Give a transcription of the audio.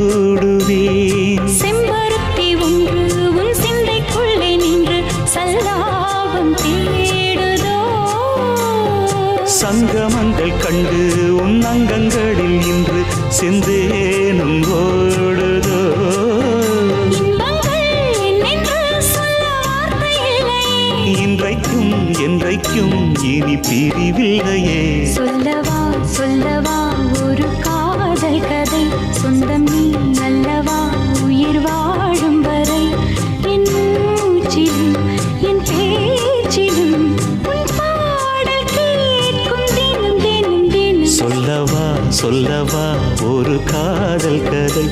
சூடுவேன். செம்பருத்தி ஒன்று உன் சிந்தைக்குள்ளே நின்று சல்லாபம் தேடுதோ. சங்கமங்கள் கண்டு உன் அங்கங்களில் இன்று செந்தேனும் ஓடுதோ. இன்றைக்கும் என்றைக்கும் இனி பிரிவில்லையே. சொல்லவா சொல்லவா ஒரு காதல் கதை, சொந்தம் நீ அல்லவா உயிர் வாழும் வரை. என் மூச்சிலும் என் பேச்சிலும் உன் பாடல் கேட்கும் தினம் தினம் தினம். சொல்லவா சொல்லவா ஒரு காதல் கதை.